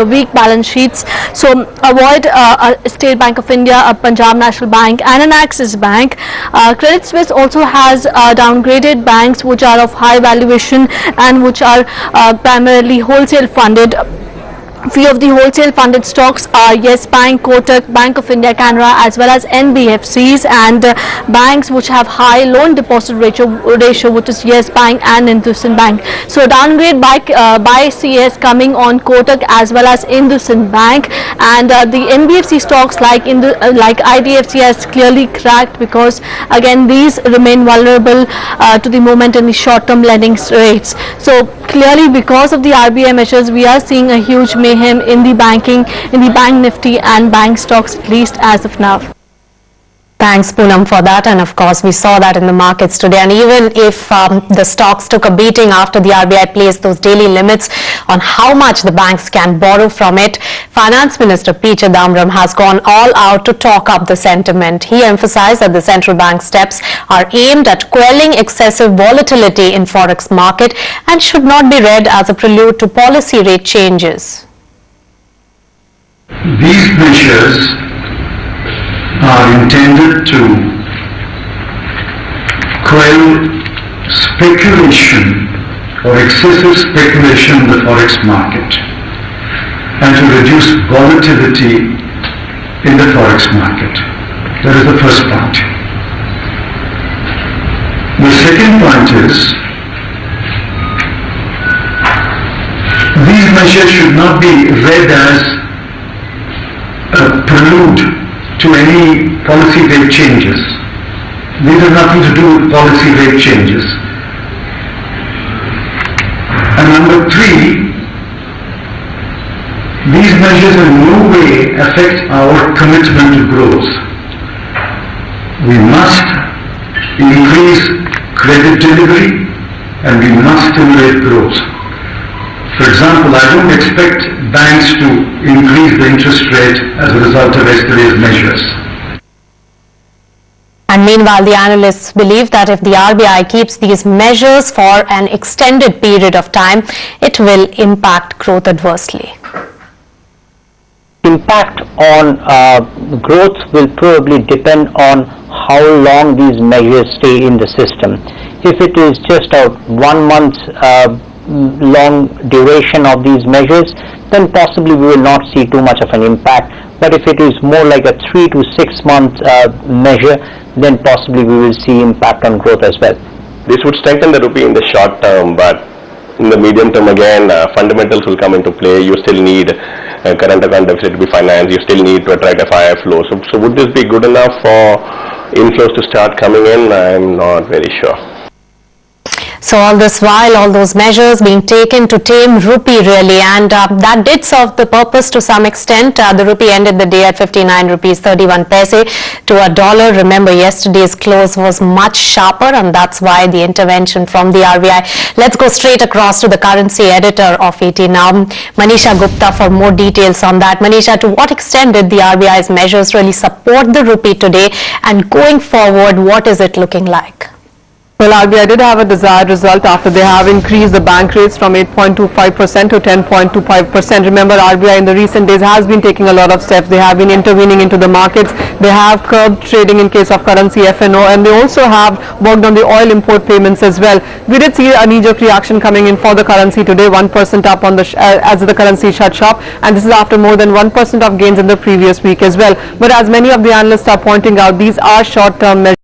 weak balance sheets. So avoid State Bank of India, a Punjab National Bank and an Axis Bank. Credit Suisse also has downgraded banks which are of high valuation and which are primarily wholesale funded. Few of the wholesale funded stocks are Yes Bank, Kotak, Bank of India, Canara as well as NBFCs, and banks which have high loan deposit ratio which is Yes Bank and IndusInd Bank. So downgrade by CS coming on Kotak as well as IndusInd Bank, and the NBFC stocks like IDFC has clearly cracked because again these remain vulnerable to the movement in the short-term lending rates. So clearly because of the RBI measures we are seeing a huge mayhem in the bank nifty and bank stocks, at least as of now. Thanks, Poonam, for that. And of course, we saw that in the markets today. And even if the stocks took a beating after the RBI placed those daily limits on how much the banks can borrow from it, Finance Minister P. Chidambaram has gone all out to talk up the sentiment. He emphasized that the central bank steps are aimed at quelling excessive volatility in forex market and should not be read as a prelude to policy rate changes. These measures are intended to quell speculation or excessive speculation in the forex market and to reduce volatility in the forex market. That is the first point. The second point is these measures should not be read as a prelude to any policy rate changes. These have nothing to do with policy rate changes. And number three, these measures in no way affect our commitment to growth. We must increase credit delivery and we must stimulate growth. For example, I don't expect banks to increase the interest rate as a result of yesterday's measures. And meanwhile, the analysts believe that if the RBI keeps these measures for an extended period of time, it will impact growth adversely. Impact on growth will probably depend on how long these measures stay in the system. If it is just a 1 month long duration of these measures, then possibly we will not see too much of an impact. But if it is more like a 3 to 6 month measure, then possibly we will see impact on growth as well. This would strengthen the rupee in the short term, but in the medium term again, fundamentals will come into play. You still need current account deficit to be financed. You still need to attract FII flow. So would this be good enough for inflows to start coming in? I'm not very sure. So all this while, all those measures being taken to tame rupee really, and that did serve the purpose to some extent. The rupee ended the day at 59 rupees 31 paise to a dollar. Remember, yesterday's close was much sharper, and that's why the intervention from the RBI. Let's go straight across to the currency editor of ET Now, Manisha Gupta, for more details on that. Manisha, to what extent did the RBI's measures really support the rupee today, and going forward, what is it looking like? Well, RBI did have a desired result after they have increased the bank rates from 8.25% to 10.25%. Remember, RBI in the recent days has been taking a lot of steps. They have been intervening into the markets. They have curbed trading in case of currency FNO, and they also have worked on the oil import payments as well. We did see a knee-jerk reaction coming in for the currency today, 1% up on the as the currency shut shop, and this is after more than 1% of gains in the previous week as well. But as many of the analysts are pointing out, these are short-term measures.